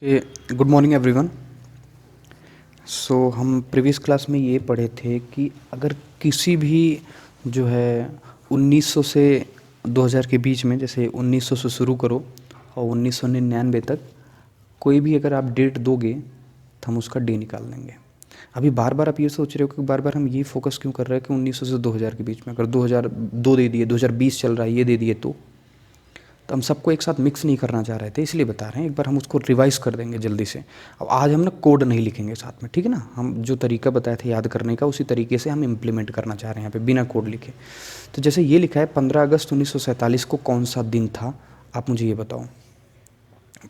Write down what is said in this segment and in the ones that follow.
Good morning everyone. हम previous class में ये पढ़े थे कि अगर किसी भी जो है 1900 से 2000 के बीच में, जैसे 1900 से शुरू करो और 1999 तक कोई भी अगर आप डेट दोगे तो हम उसका डे निकाल देंगे। अभी बार बार आप ये सोच रहे हो कि बार बार हम ये फोकस क्यों कर रहे हैं कि 1900 से 2000 के बीच में, अगर 2002 दे दिए, 2020 चल रहा है ये दे दिए तो हम सबको एक साथ मिक्स नहीं करना चाह रहे थे, इसलिए बता रहे हैं। एक बार हम उसको रिवाइज कर देंगे जल्दी से। अब आज हम ना कोड नहीं लिखेंगे साथ में, ठीक है ना। हम जो तरीका बताए थे याद करने का, उसी तरीके से हम इम्प्लीमेंट करना चाह रहे हैं यहाँ पे बिना कोड लिखे। तो जैसे ये लिखा है 15 अगस्त 1947 को कौन सा दिन था, आप मुझे ये बताओ।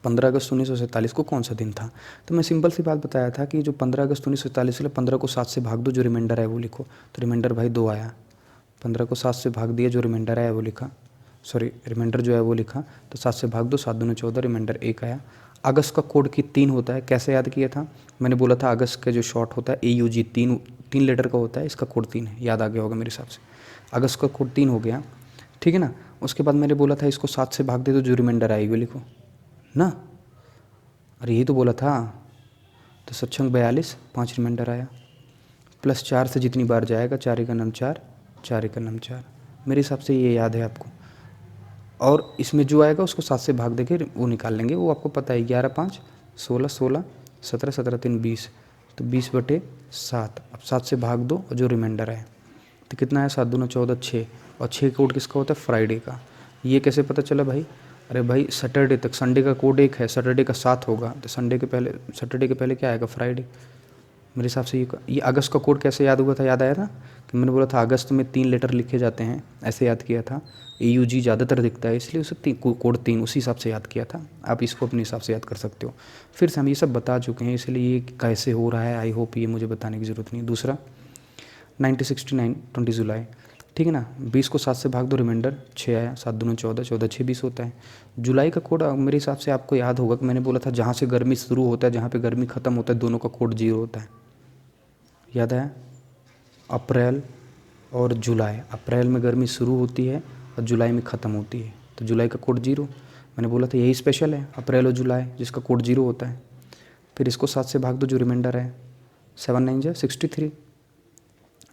15 अगस्त 1947 को कौन सा दिन था? तो मैं सिंपल सी बात बताया था कि जो 15 अगस्त 1947 से 15 को 7 से भाग दो, जो रिमाइंडर है वो लिखो। तो रिमाइंडर भाई 2 आया। 15 को 7 से भाग दिया, जो रिमाइंडर आया वो लिखा। रिमाइंडर जो है वो लिखा। तो 7 से भाग दो, 7 दूनी 14, रिमाइंडर 1 आया। अगस्त का कोड की 3 होता है, कैसे याद किया था? मैंने बोला था अगस्त का जो शॉर्ट होता है AUG, 3 लेटर का होता है, इसका कोड 3 है, याद आ गया होगा मेरे हिसाब से। अगस्त का कोड 3 हो गया, ठीक है ना। उसके बाद मैंने बोला था इसको 7 से भाग दे तो जो रिमाइंडर आएगी वो लिखो ना। अरे यही तो बोला था। तो 7×42, 5 रिमाइंडर आया, प्लस 4 से जितनी बार जाएगा, 4 का नाम 4, 4 का नाम 4। मेरे हिसाब से ये याद है आपको। और इसमें जो आएगा उसको 7 से भाग देके वो निकाल लेंगे, वो आपको पता है। 11 5 16, 16 17, 17 3 20, तो 20/7। अब 7 से भाग दो और जो रिमाइंडर है तो कितना है? 7 दूना 14, 6। और 6 कोड किसका होता है? फ्राइडे का। ये कैसे पता चला भाई? अरे भाई सैटरडे तक, संडे का कोड 1 है, सैटरडे का 7 होगा, तो सैटरडे के पहले क्या आएगा? फ्राइडे। मेरे हिसाब से ये अगस्त का कोड कैसे याद हुआ था? याद आया था कि मैंने बोला था अगस्त में 3 लेटर लिखे जाते हैं, ऐसे याद किया था। AUG ज़्यादातर दिखता है, इसलिए उसे कोड 3 उसी हिसाब से याद किया था। आप इसको अपने हिसाब से याद कर सकते हो। फिर से हम ये सब बता चुके हैं, इसलिए ये कैसे हो रहा है आई होप ये मुझे बताने की ज़रूरत नहीं है। दूसरा 1969, 20 जुलाई, ठीक है ना। 20 को 7 से भाग दो, रिमाइंडर 6 आया। 7 दूनी 14, 14 6 20 होता है। जुलाई का कोड मेरे हिसाब से आपको याद होगा कि मैंने बोला था जहाँ से गर्मी शुरू होता है, जहाँ पे गर्मी खत्म होता है, दोनों का कोड 0 होता है। याद है? अप्रैल और जुलाई। अप्रैल में गर्मी शुरू होती है और जुलाई में ख़त्म होती है, तो जुलाई का कोड 0। मैंने बोला था यही स्पेशल है, अप्रैल और जुलाई, जिसका कोड 0 होता है। फिर इसको 7 से भाग दो, जो रिमाइंडर है 7 9 जा 63,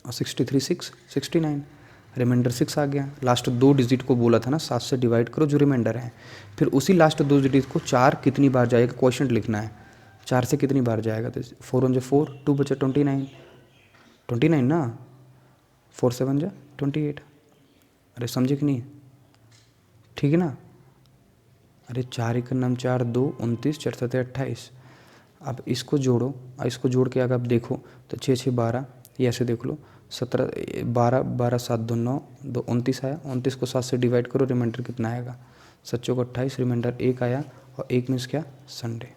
और 63 6 69, रिमाइंडर 6 आ गया। लास्ट 2 डिजिट को बोला था ना 7 से डिवाइड करो, जो रिमाइंडर है। फिर उसी लास्ट 2 डिजिट को 4 कितनी बार जाएगा क्वेश्चन लिखना है। 4 से कितनी बार जाएगा? तो 4 1 4, 2 बचा 29, 29 ना, 4 7 जा 28। अरे समझे कि नहीं? ठीक है ना। अरे 4 का नाम 4, 2 29, 4 7 28। अब इसको जोड़ो, और इसको जोड़ के अगर आप देखो तो 6 6 12, ये ऐसे देख लो। 17 12 12 7 2 9, 2 29 आया। 29 को 7 से डिवाइड करो, रिमाइंडर कितना आएगा? 7 चौक 28, रिमाइंडर 1 आया। और 1 मीन्स क्या? संडे।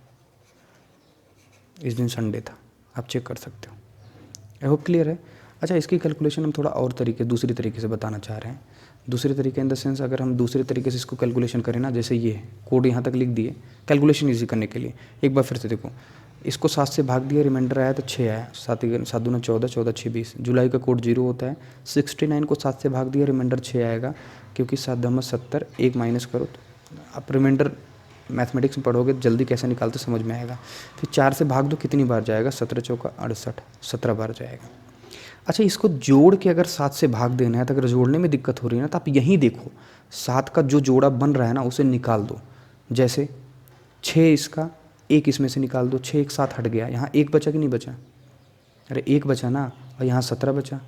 इस दिन संडे था, आप चेक कर सकते हो। आई होप क्लियर है। अच्छा, इसकी कैलकुलेशन हम थोड़ा और दूसरी तरीके से बताना चाह रहे हैं। दूसरे तरीके इन द सेंस, अगर हम दूसरे तरीके से इसको कैलकुलेशन करें ना, जैसे ये कोड यहाँ तक लिख दिए कैलकुलेशन ईजी करने के लिए। एक बार फिर से देखो, इसको 7 से भाग दिया, रिमाइंडर आया तो 6 आया। 7 दूना 14, 14 6 20। जुलाई का कोड 0 होता है। 69 को 7 से भाग दिया, रिमाइंडर 6 आएगा, क्योंकि 7 दमा 70, 1 माइनस करो तो आप रिमाइंडर मैथमेटिक्स में पढ़ोगे जल्दी कैसे निकालते समझ में आएगा। फिर 4 से भाग दो, कितनी बार जाएगा? 17 चौका 68, 17 बार जाएगा। अच्छा, इसको जोड़ के अगर 7 से भाग देना है, तो अगर जोड़ने में दिक्कत हो रही है ना, तो आप यहीं देखो 7 का जो जोड़ा बन रहा है ना उसे निकाल दो। जैसे 6 इसका, 1 इसमें से निकाल दो, 6 1 7 हट गया, यहाँ 1 बचा कि नहीं बचा? अरे 1 बचा ना, और यहाँ 17 बचा।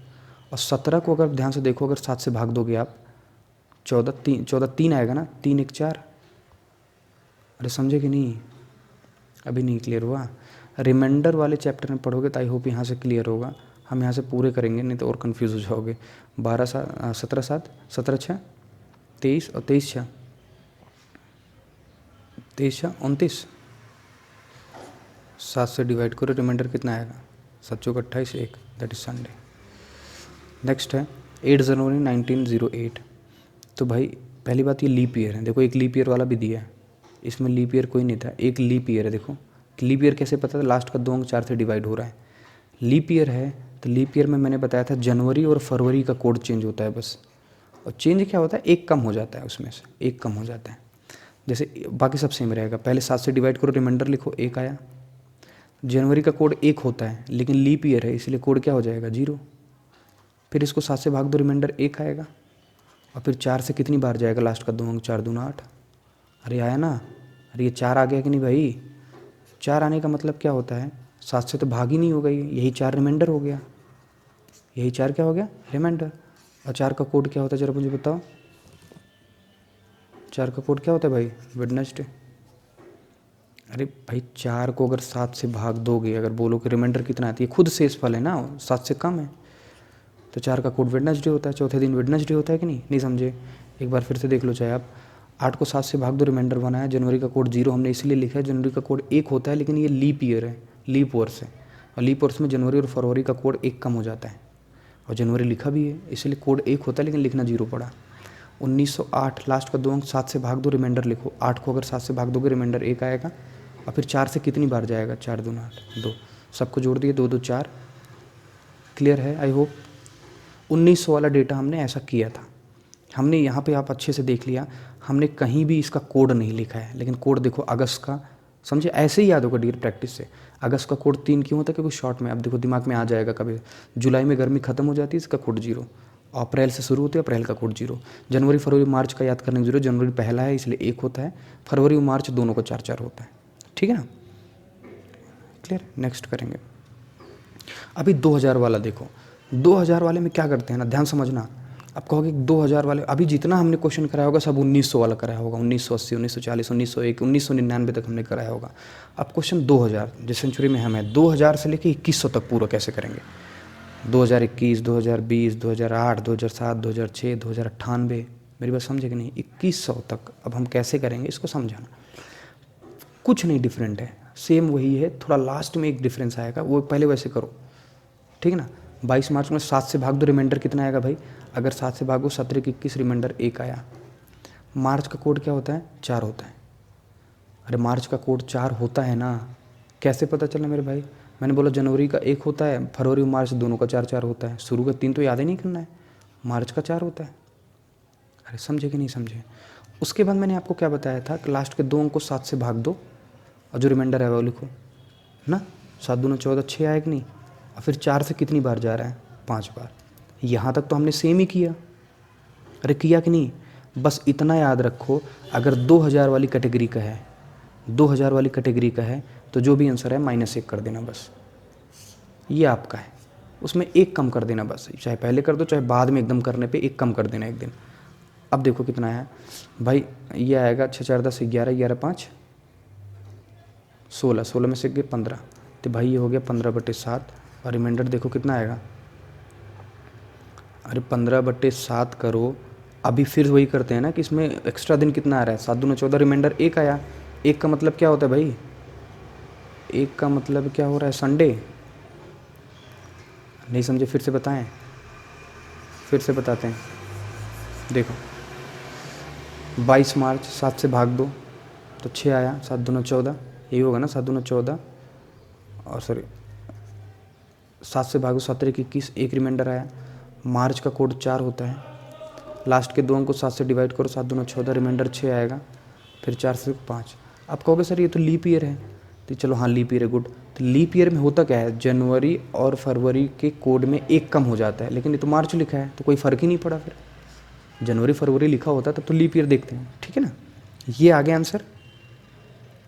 और 17 को अगर ध्यान से देखो, अगर 7 से भाग दोगे आप, 14 3 आएगा ना, 3 1 4। अरे समझे कि नहीं? अभी नहीं क्लियर हुआ? रिमाइंडर वाले चैप्टर में पढ़ोगे तो आई होप यहाँ से क्लियर होगा। हम यहाँ से पूरे करेंगे, नहीं तो और कंफ्यूज हो जाओगे। 12 7 17 7 17 6 23, और 23 6 23 6 29। 7 से डिवाइड करो, रिमाइंडर कितना आएगा? 7 चौक 28, 1, दैट इज संडे। नेक्स्ट है 8 जनवरी 1908। तो भाई पहली बात, ये लीप ईयर है। देखो एक लीप ईयर वाला भी दिया है, इसमें लीप ईयर कोई नहीं था, एक लीप ईयर है। देखो लीप ईयर कैसे पता था? लास्ट का 2 अंक 4 से डिवाइड हो रहा है। लीप ईयर है तो लीप ईयर में मैंने बताया था जनवरी और फरवरी का कोड चेंज होता है बस। और चेंज क्या होता है? एक कम हो जाता है, उसमें से एक कम हो जाता है। जैसे बाकी सब सेम रहेगा, पहले 7 से डिवाइड करो, रिमाइंडर लिखो, 1 आया। जनवरी का कोड 1 होता है लेकिन लीप ईयर है इसलिए कोड क्या हो जाएगा, 0। फिर इसको 7 से भाग दो, रिमाइंडर 1 आएगा। और फिर 4 से कितनी बार जाएगा, लास्ट का 2 अंक, 4 दूना 8। अरे आया ना, अरे ये 4 आ गया कि नहीं भाई। 4 आने का मतलब क्या होता है, 7 से तो भाग ही नहीं होगा, यही 4 रिमाइंडर हो गया, यही 4 क्या हो गया, रिमाइंडर। और 4 का कोड क्या होता है जरा मुझे बताओ, 4 का कोड क्या होता है भाई, वेडनेसडे। अरे भाई 4 को अगर 7 से भाग दोगे, अगर बोलो कि रिमाइंडर कितना आती है, खुद शेष फल है ना, 7 से कम है, तो 4 का कोड वेडनेसडे होता है, चौथे दिन वेडनेसडे होता है कि नहीं समझे। एक बार फिर से देख लो चाहे आप। 8 को 7 से भाग दो, रिमाइंडर बनाया, जनवरी का कोड 0 हमने इसलिए लिखा है, जनवरी का कोड 1 होता है लेकिन ये लीप ईयर है, लीप वर्ष है, और लीप वर्ष में जनवरी और फरवरी का कोड 1 कम हो जाता है, और जनवरी लिखा भी है इसलिए कोड 1 होता है लेकिन लिखना 0 पड़ा। 1908 लास्ट का 2 अंक, 7 से भाग दो, रिमाइंडर लिखो, 8 को अगर 7 से भाग दोगे, रिमाइंडर 1 आएगा। और फिर 4 से कितनी बार जाएगा, 4 दूना 8, 2, सबको जोड़ दिए, 2 2 4। क्लियर है आई होप। 1900 वाला डेटा हमने ऐसा किया था, हमने यहाँ पे आप अच्छे से देख लिया, हमने कहीं भी इसका कोड नहीं लिखा है, लेकिन कोड देखो अगस्त का, समझे, ऐसे ही याद होगा डियर प्रैक्टिस से। अगस्त का कोड 3 क्यों होता है, क्योंकि शॉर्ट में, अब देखो दिमाग में आ जाएगा कभी। जुलाई में गर्मी खत्म हो जाती है, इसका कोड 0। अप्रैल से शुरू होती है, अप्रैल का कोड 0। जनवरी फरवरी मार्च का याद करने की जरूरत, जनवरी पहला है इसलिए 1 होता है, फरवरी और मार्च दोनों का 4 4 होता है, ठीक है ना। क्लियर, नेक्स्ट करेंगे। अभी 2000 वाला देखो, 2000 वाले में क्या करते हैं ना, ध्यान समझना। अब कहोगे 2000 वाले, अभी जितना हमने क्वेश्चन कराया होगा सब 1900 वाला कराया होगा, 1980, 1940, 1901, 1999 तक हमने कराया होगा। अब क्वेश्चन 2000 जिस सेंचुरी में हम हैं, 2000 से लेके 2100 तक पूरा कैसे करेंगे। 2021, 2020, 2008, 2007, 2006, 2098, मेरी बात समझे कि नहीं, 2100 तक अब हम कैसे करेंगे इसको समझाना। कुछ नहीं डिफरेंट है, सेम वही है, थोड़ा लास्ट में एक डिफरेंस आएगा, वो पहले वैसे करो, ठीक है ना। 22 मार्च में 7 से भाग दो, रिमाइंडर कितना आएगा भाई, अगर 7 से भागो 17 की 21, रिमाइंडर 1 आया। मार्च का कोड क्या होता है, 4 होता है। अरे मार्च का कोड 4 होता है ना, कैसे पता चला मेरे भाई, मैंने बोला जनवरी का 1 होता है, फरवरी और मार्च दोनों का 4 4 होता है, शुरू का 3 तो याद ही नहीं करना है, मार्च का 4 होता है। अरे समझे कि नहीं समझे। उसके बाद मैंने आपको क्या बताया था कि लास्ट के 2 अंक को 7 से भाग दो और जो रिमाइंडर है वो लिखो ना, 7 दूना 14, 6 आया कि नहीं। और फिर 4 से कितनी बार जा रहा है, 5 बार। यहाँ तक तो हमने सेम ही किया, अरे किया कि नहीं। बस इतना याद रखो, अगर 2000 वाली कैटेगरी का है, 2000 वाली कैटेगरी का है, तो जो भी आंसर है -1 कर देना बस, ये आपका है, उसमें 1 कम कर देना बस, चाहे पहले कर दो चाहे बाद में एकदम करने पे 1 कम कर देना एक दिन। अब देखो कितना है भाई, ये आएगा 6 4 10 11, 11 5 16, 16 में से गए 15, तो भाई ये हो गया 15/7। और रिमाइंडर देखो कितना आएगा, अरे 15/7 करो। अभी फिर वही करते हैं ना कि इसमें एक्स्ट्रा दिन कितना आ रहा है, 7 दूना 14, रिमाइंडर 1 आया। 1 का मतलब क्या होता है भाई, 1 का मतलब क्या हो रहा है, संडे। नहीं समझे, फिर से बताएं, फिर से बताते हैं। देखो 22 मार्च 7 से भाग दो तो 6 आया, 7 दूना 14, यही होगा ना, 7 दूना 14, और सॉरी 7 से भागो 17 की 21, 1 रिमाइंडर आया। मार्च का कोड 4 होता है, लास्ट के 2 अंक को 7 से डिवाइड करो, 7 दूना 14, रिमाइंडर 6 आएगा। फिर 4 से 5। आप कहोगे सर ये तो लीप ईयर है, तो चलो हाँ लीप ईयर है, गुड। तो लीप ईयर में होता क्या है, जनवरी और फरवरी के कोड में 1 कम हो जाता है, लेकिन ये तो मार्च लिखा है तो कोई फ़र्क ही नहीं पड़ा। फिर जनवरी फरवरी लिखा होता तब तो लीप ईयर देखते हैं, ठीक है ना। ये आ गया आंसर।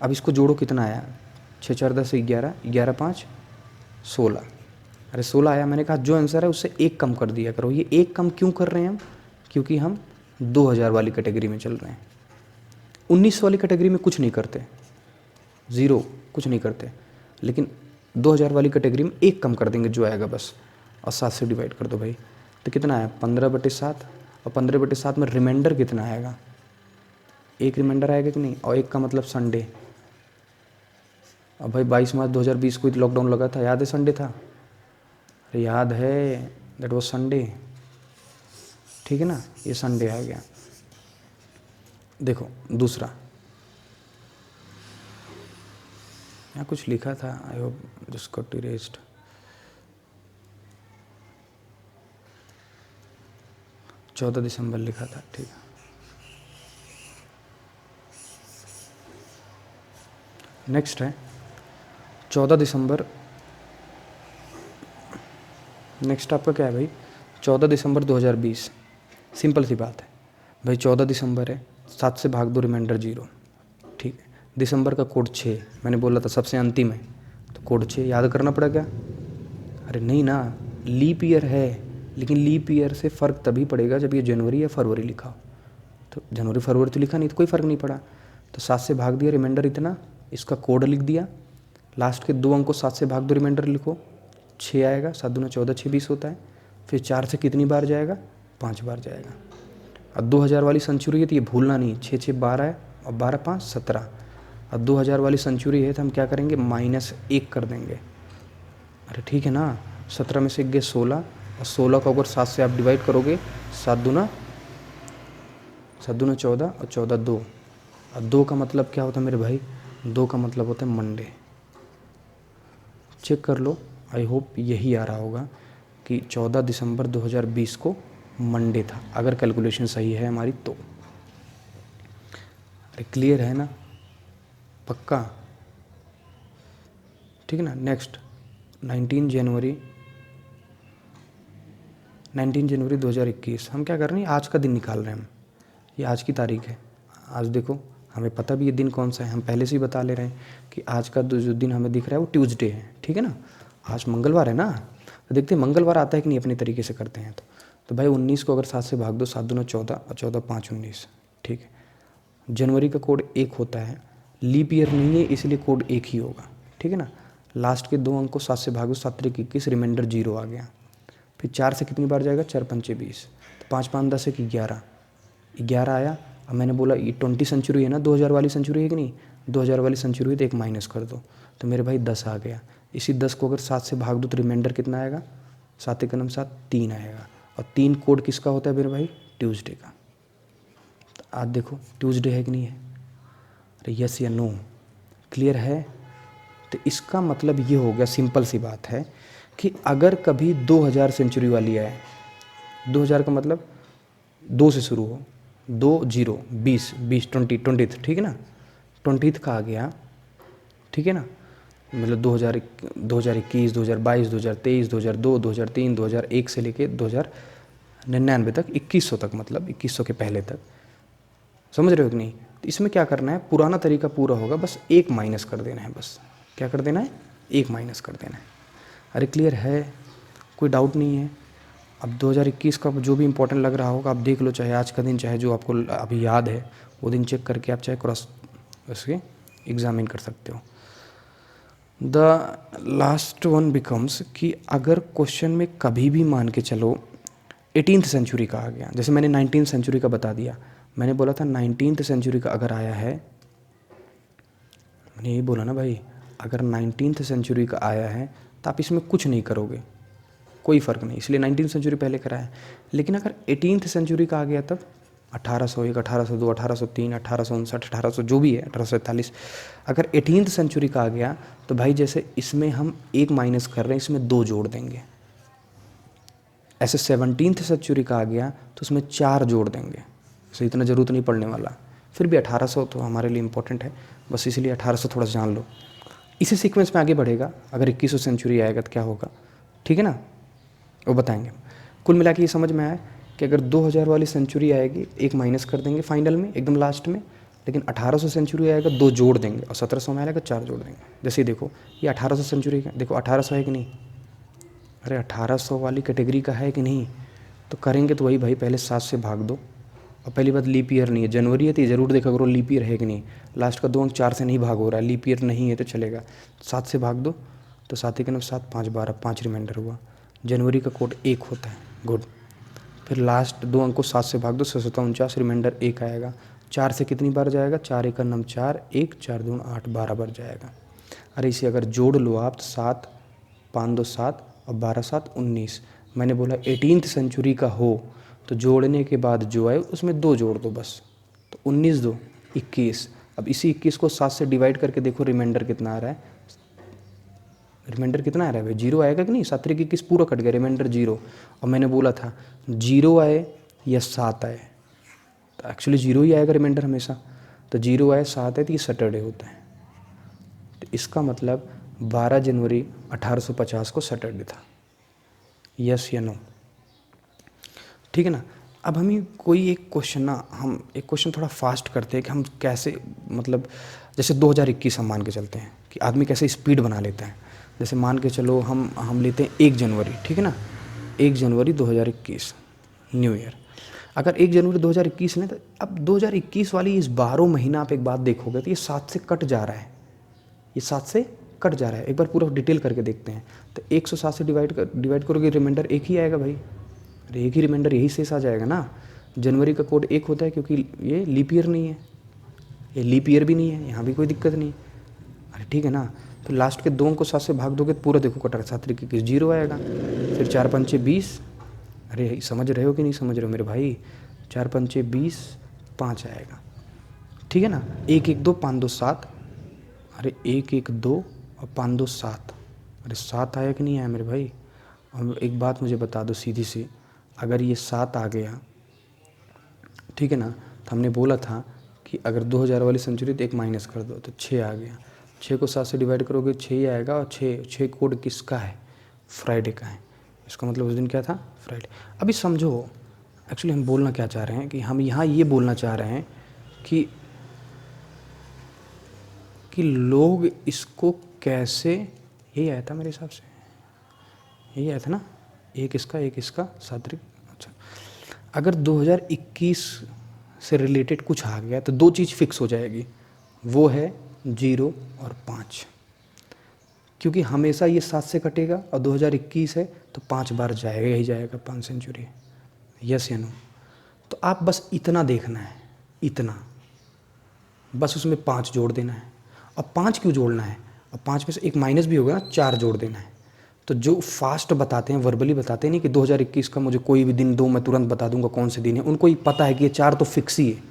अब इसको जोड़ो, कितना आया, 6 4 10 11, 11 5 16, अरे 16 आया। मैंने कहा जो आंसर है उससे 1 कम कर दिया करो। ये 1 कम क्यों कर रहे हैं हम, क्योंकि हम 2000 वाली कैटेगरी में चल रहे हैं। 19 वाली कैटेगरी में कुछ नहीं करते, 0 कुछ नहीं करते, लेकिन 2000 वाली कैटेगरी में 1 कम कर देंगे जो आएगा बस, और 7 से डिवाइड कर दो भाई। तो कितना आया, 15/7, और 15/7 में रिमाइंडर कितना आएगा, 1 रिमाइंडर आएगा कि नहीं, और 1 का मतलब संडे। अब भाई 22 मार्च 2020 को लॉकडाउन लगा था, याद है संडे था, अरे याद है, दैट वाज संडे, ठीक है ना, ये संडे आ गया। देखो दूसरा, यहाँ कुछ लिखा था, I hope just got erased. चौदह दिसंबर लिखा था, ठीक है। नेक्स्ट है 14 दिसंबर। नेक्स्ट आपका क्या है भाई, 14 दिसंबर 2020। सिंपल सी बात है भाई, 14 दिसंबर है, 7 से भाग दो, रिमाइंडर 0। ठीक है, दिसंबर का कोड 6, मैंने बोला था सबसे अंतिम है, तो कोड 6 याद करना पड़ा क्या? अरे नहीं ना, लीप ईयर है, लेकिन लीप ईयर से फ़र्क तभी पड़ेगा जब ये जनवरी या फरवरी लिखा हो। तो जनवरी फरवरी तो लिखा नहीं, तो कोई फ़र्क नहीं पड़ा। तो 7 से भाग दिया, रिमाइंडर इतना, इसका कोड लिख दिया, लास्ट के 2 अंक को 7 से भाग दो, रिमाइंडर लिखो, 6 आएगा, 7 दूना 14, 6 20 होता है। फिर 4 से कितनी बार जाएगा? 5 बार जाएगा। अब 2000 वाली सेंचुरी है तो ये भूलना नहीं, 6 6 12 है, और 12 5 17। अब 2000 वाली सेंचुरी है तो हम क्या करेंगे, -1 कर देंगे। अरे ठीक है ना, 17 में से 1 गए 16, और 16 को अगर 7 से आप डिवाइड करोगे, 7 दूना 14, और 14 2, और 2 का मतलब क्या होता है मेरे भाई? 2 का मतलब होता है मंडे। चेक कर लो, आई होप यही आ रहा होगा कि 14 दिसंबर 2020 को मंडे था, अगर कैलकुलेशन सही है हमारी तो। अरे क्लियर है ना, पक्का? ठीक है ना। नेक्स्ट 19 जनवरी 2021। हम क्या कर रहे हैं, आज का दिन निकाल रहे हैं हम, ये आज की तारीख है। आज देखो, हमें पता भी ये दिन कौन सा है, हम पहले से ही बता ले रहे हैं कि आज का जो दिन हमें दिख रहा है वो ट्यूसडे है। ठीक है ना, आज मंगलवार है ना, तो देखते हैं मंगलवार आता है कि नहीं, अपने तरीके से करते हैं। तो भाई 19 को अगर 7 से भाग दो, 7 दूना 14, और 14 5 19। ठीक है, जनवरी का कोड 1 होता है, लीप ईयर नहीं है इसलिए कोड 1 ही होगा। ठीक है ना, लास्ट के 2 अंक को 7 से भागो, 7 3 21, रिमाइंडर 0 आ गया। फिर 4 से कितनी बार जाएगा, 4 5 20, तो 5 5 10 1 11, 11 आया। अब मैंने बोला ये 20 सेंचुरी है ना, 2000 वाली सेंचुरी है कि नहीं, 2000 वाली सेंचुरी है तो 1 माइनस कर दो, तो मेरे भाई 10 आ गया। इसी 10 को अगर 7 से भाग दो तो रिमाइंडर कितना आएगा, 7 1 7 3 आएगा। और 3 कोड किसका होता है मेरे भाई, ट्यूसडे का। तो आज देखो ट्यूसडे है कि नहीं है, अरे यस या नो, क्लियर है? तो इसका मतलब ये हो गया, सिंपल सी बात है कि अगर कभी 2000 सेंचुरी वाली आए, 2000 का मतलब 2 से शुरू हो, 2 0 20 20 20 20, ठीक है ना, 20 का आ गया, ठीक है ना, मतलब 2021 2022 2023 2002 2003 2001 से लेके 2099 तक, 2100 तक, मतलब 2100 के पहले तक, समझ रहे हो कि नहीं? तो इसमें क्या करना है, पुराना तरीका पूरा होगा, बस 1 माइनस कर देना है, बस क्या कर देना है, 1 माइनस कर देना है। अरे क्लियर है, कोई डाउट नहीं है? अब 2021 का जो भी इंपॉर्टेंट लग रहा होगा आप देख लो, चाहे आज का दिन, चाहे जो आपको अभी याद है वो दिन चेक करके आप चाहे क्रॉस उसके एग्जामिन कर सकते हो। द लास्ट वन बिकम्स कि अगर क्वेश्चन में कभी भी मान के चलो 18th सेंचुरी का आ गया, जैसे मैंने 19th सेंचुरी का बता दिया, मैंने बोला था 19th सेंचुरी का अगर आया है, मैंने यही बोला ना भाई, अगर 19th सेंचुरी का आया है तो आप इसमें कुछ नहीं करोगे, कोई फ़र्क नहीं, इसलिए 19th सेंचुरी पहले कराया। लेकिन अगर 18th सेंचुरी का आ गया तब 1801 1802 1803 1859 1800 जो भी है 1841, अगर 18th सेंचुरी का आ गया तो भाई जैसे इसमें हम 1 माइनस कर रहे हैं, इसमें 2 जोड़ देंगे। ऐसे 17th सेंचुरी का आ गया तो उसमें 4 जोड़ देंगे, सो इतना ज़रूरत नहीं पड़ने वाला। फिर भी 1800 तो हमारे लिए इम्पोर्टेंट है, बस इसलिए 1800 थोड़ा सा जान लो। इसी सीक्वेंस में आगे बढ़ेगा, अगर 2100 सेंचुरी आएगा तो क्या होगा, ठीक है ना, वो बताएंगे। कुल मिला के ये समझ में आया कि अगर 2000 वाली सेंचुरी आएगी 1 माइनस कर देंगे फाइनल में, एकदम लास्ट में, लेकिन 1800 सेंचुरी आएगा 2 जोड़ देंगे, और 1700 में आएगा 4 जोड़ देंगे। जैसे ही देखो ये 1800 सेंचुरी का, देखो 1800 है कि नहीं, अरे 1800 वाली कैटेगरी का है कि नहीं, तो करेंगे तो वही भाई, पहले 7 से भाग दो, और पहली बात लीप ईयर नहीं है, जनवरी है तो ये ज़रूर देखा करो लीप ईयर है कि नहीं, लास्ट का 2 अंक 4 से नहीं भाग हो रहा है, लीप ईयर नहीं है तो चलेगा, 7 से भाग दो, तो 7 1 7 5 12 5 रिमाइंडर हुआ। जनवरी का कोड 1 होता है, गुड। फिर लास्ट 2 अंक को 7 से भाग दो, 7 7 49, रिमाइंडर 1 आएगा। 4 से कितनी बार जाएगा, 4 1 4 1 4 2 8 12 बार जाएगा। अरे इसे अगर जोड़ लो आप, 7 5 2 7 और 12 7 19, मैंने बोला 18th सेंचुरी का हो तो जोड़ने के बाद जो आए उसमें 2 जोड़ दो बस, तो 19 2 21। अब इसी 21 को 7 से डिवाइड करके देखो रिमाइंडर कितना आ रहा है, रिमाइंडर कितना आ रहा है भाई, 0 आएगा कि नहीं, 7 3 21 पूरा कट गया, रिमाइंडर 0। और मैंने बोला था 0 आए या 7 आए, तो एक्चुअली 0 ही आएगा रिमाइंडर हमेशा, तो 0 आए 7 आए तो ये सैटरडे होता है। इसका मतलब 12 जनवरी 1850 को सैटरडे था। यस या नो? ठीक है ना। अब हमें कोई एक क्वेश्चन ना, हम एक क्वेश्चन थोड़ा फास्ट करते हैं कि हम कैसे, मतलब जैसे 2021 हम मान के चलते हैं कि आदमी कैसे स्पीड बना लेता है। जैसे मान के चलो हम लेते हैं 1 जनवरी, ठीक है ना, 1 जनवरी 2021 न्यू ईयर। अगर 1 जनवरी 2021 में, तो अब 2021 वाली इस 12 महीना आप एक बात देखोगे तो ये 7 से कट जा रहा है, ये 7 से कट जा रहा है। एक बार पूरा डिटेल करके देखते हैं। तो 107 से डिवाइड करोगे, रिमाइंडर एक ही आएगा भाई। अरे एक ही रिमाइंडर, यही शेष आ जाएगा ना। जनवरी का कोड 1 होता है क्योंकि ये लीप ईयर नहीं है, ये लीप ईयर भी नहीं है, यहाँ भी कोई दिक्कत नहीं। अरे ठीक है ना। तो लास्ट के 2 को 7 से भाग दोगे तो पूरा देखो कट रहा है, 7 तरीके की 0 आएगा। फिर 4 पंचे 20, अरे समझ रहे हो कि नहीं समझ रहे हो मेरे भाई, 4 पंचे 20, 5 आएगा, ठीक है ना। 1 1 2 5 2 7, अरे 1 1 2 और 5 2 7, अरे 7 आया कि नहीं आया मेरे भाई। और एक बात मुझे बता दो सीधी सी, अगर ये 7 आ गया, ठीक है ना, तो हमने बोला था कि अगर 2000 वाली सेंचुरी तो 1 माइनस कर दो तो 6 आ गया। 6 को 7 से डिवाइड करोगे 6 ही आएगा, और 6 कोड किसका है? फ्राइडे का है। इसका मतलब उस दिन क्या था? फ्राइडे। अभी समझो एक्चुअली हम बोलना क्या चाह रहे हैं, कि हम यहाँ ये बोलना चाह रहे हैं कि लोग इसको कैसे, यही आया था मेरे हिसाब से, यही आया था ना, एक इसका 7 तरीक। अच्छा, अगर 2021 से रिलेटेड कुछ आ गया तो 2 चीज़ फिक्स हो जाएगी, वो है 0 और 5, क्योंकि हमेशा ये 7 से कटेगा और 2021 है तो 5 बार जाएगा, यही जाएगा 5 सेंचुरी। यस या नो? तो आप बस इतना देखना है, इतना बस उसमें 5 जोड़ देना है। अब 5 क्यों जोड़ना है? अब 5 में से एक माइनस भी होगा ना, 4 जोड़ देना है। तो जो फास्ट बताते हैं, वर्बली बताते हैं, नहीं कि 2021 का मुझे कोई भी दिन दो, मैं तुरंत बता दूंगा कौन से दिन है, उनको ही पता है कि ये 4 तो फिक्स ही है।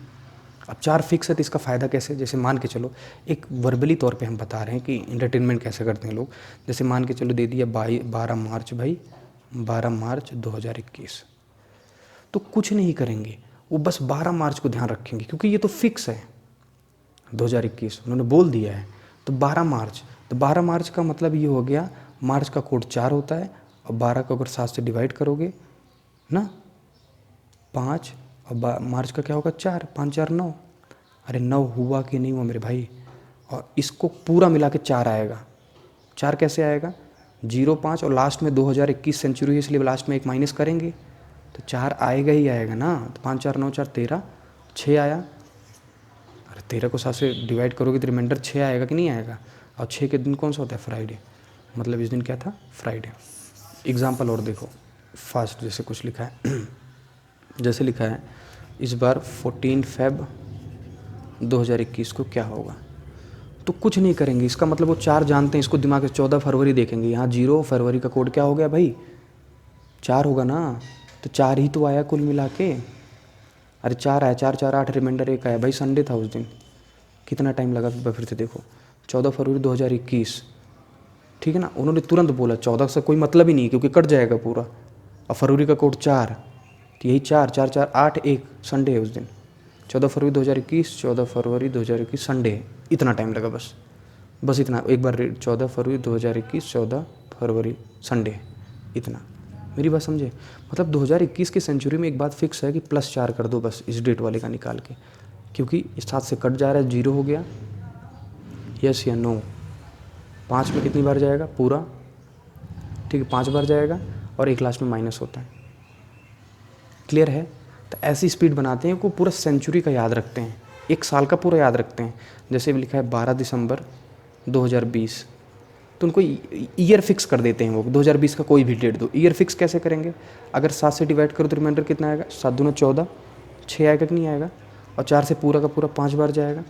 अब 4 फिक्स है तो इसका फ़ायदा कैसे? जैसे मान के चलो, एक वर्बली तौर पे हम बता रहे हैं कि इंटरटेनमेंट कैसे करते हैं लोग। जैसे मान के चलो दे दिया 12 मार्च भाई, 12 मार्च 2021, तो कुछ नहीं करेंगे, वो बस 12 मार्च को ध्यान रखेंगे क्योंकि ये तो फिक्स है 2021, उन्होंने बोल दिया है। तो 12 मार्च, तो 12 मार्च का मतलब ये हो गया, मार्च का कोड 4 होता है, और 12 को अगर 7 से डिवाइड करोगे ना, 5, और मार्च का क्या होगा? 4, 5 4 9, अरे 9 हुआ कि नहीं हुआ मेरे भाई। और इसको पूरा मिला के 4 आएगा। 4 कैसे आएगा? 0 5 और लास्ट में 2021 सेंचुरी है इसलिए लास्ट में एक माइनस करेंगे, तो 4 आएगा ही आएगा ना। तो 5 4 9 4 13, 6 आया। अरे 13 को 7 से डिवाइड करोगे तो रिमाइंडर 6 आएगा कि नहीं आएगा। और 6 के दिन कौन सा होता है? फ्राइडे। मतलब इस दिन क्या था? फ्राइडे। एग्जाम्पल और देखो फास्ट, जैसे कुछ लिखा है जैसे लिखा है इस बार 14 फेब 2021 को क्या होगा, तो कुछ नहीं करेंगे। इसका मतलब वो 4 जानते हैं, इसको दिमाग में 14 फरवरी देखेंगे, यहाँ 0 फरवरी का कोड क्या हो गया भाई? 4 होगा ना। तो 4 ही तो आया कुल मिला के। अरे 4 आया, 4 4 8, रिमाइंडर 1 आया भाई, संडे था उस दिन। कितना टाइम लगा फिर से देखो, 14 फरवरी 2021, ठीक है ना। उन्होंने तुरंत बोला 14 से कोई मतलब ही नहीं क्योंकि कट जाएगा पूरा, और फरवरी का कोड 4, तो यही 4 4 4 8 1, संडे है उस दिन, 14 फरवरी 2021, 14 फरवरी 2021 संडे है। इतना टाइम लगा बस इतना। एक बार 14 फरवरी 2021, 14 फरवरी संडे, इतना। मेरी बात समझे? मतलब 2021 की सेंचुरी में एक बात फिक्स है कि +4 कर दो बस इस डेट वाले का निकाल के, क्योंकि इस 7 से कट जा रहा है, 0 हो गया। यस या नो? 5 में कितनी बार जाएगा? पूरा, ठीक है, 5 बार जाएगा, और एक लास्ट में माइनस होता है। क्लियर है? तो ऐसी स्पीड बनाते हैं को पूरा सेंचुरी का याद रखते हैं, एक साल का पूरा याद रखते हैं। जैसे लिखा है 12 दिसंबर 2020, तो उनको ईयर फिक्स कर देते हैं वो, 2020 का कोई भी डेट दो। ईयर फिक्स कैसे करेंगे? अगर 7 से डिवाइड करो तो रिमाइंडर कितना आएगा? 7 दूना 14, 6 आएगा कि नहीं आएगा। और 4 से पूरा का पूरा 5 बार जाएगा,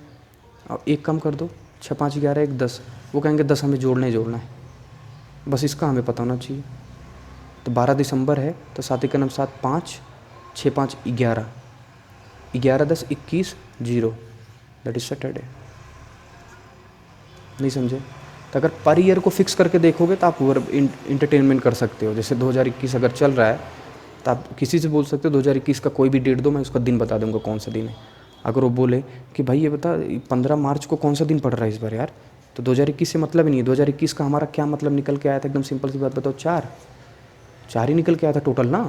और 1 कम कर दो, 6 5 11 1 10। वो कहेंगे 10 हमें जोड़ना ही जोड़ना है, बस इसका हमें पता होना चाहिए। तो 12 दिसंबर है तो 7 1 7 5, 6 5 11, 11 10 21 0, दैट इज सैटरडे। नहीं समझे? तो अगर पर ईयर को फिक्स करके देखोगे तो आप इंटरटेनमेंट कर सकते हो। जैसे 2021 अगर चल रहा है तो आप किसी से बोल सकते हो 2021 का कोई भी डेट दो, मैं उसका दिन बता दूंगा कौन सा दिन है। अगर वो बोले कि भाई ये बता 15 मार्च को कौन सा दिन पड़ रहा है इस बार यार, तो 2021 से मतलब ही नहीं है। 2021 का हमारा क्या मतलब निकल के आया था, एकदम सिंपल सी बात बताओ, 4 4 ही निकल के आया था टोटल ना,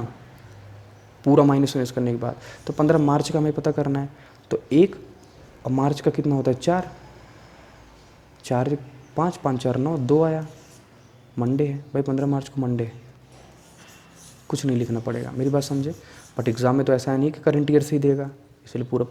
पूरा माइनस माइनस करने के बाद। तो 15 मार्च का हमें पता करना है, तो 1 और मार्च का कितना होता है 4, 4 5 5 4 9 2 आया, मंडे है भाई, 15 मार्च को मंडे है। कुछ नहीं लिखना पड़ेगा, मेरी बात समझे। बट एग्ज़ाम में तो ऐसा है नहीं कि करंट ईयर से ही देगा, इसलिए पूरा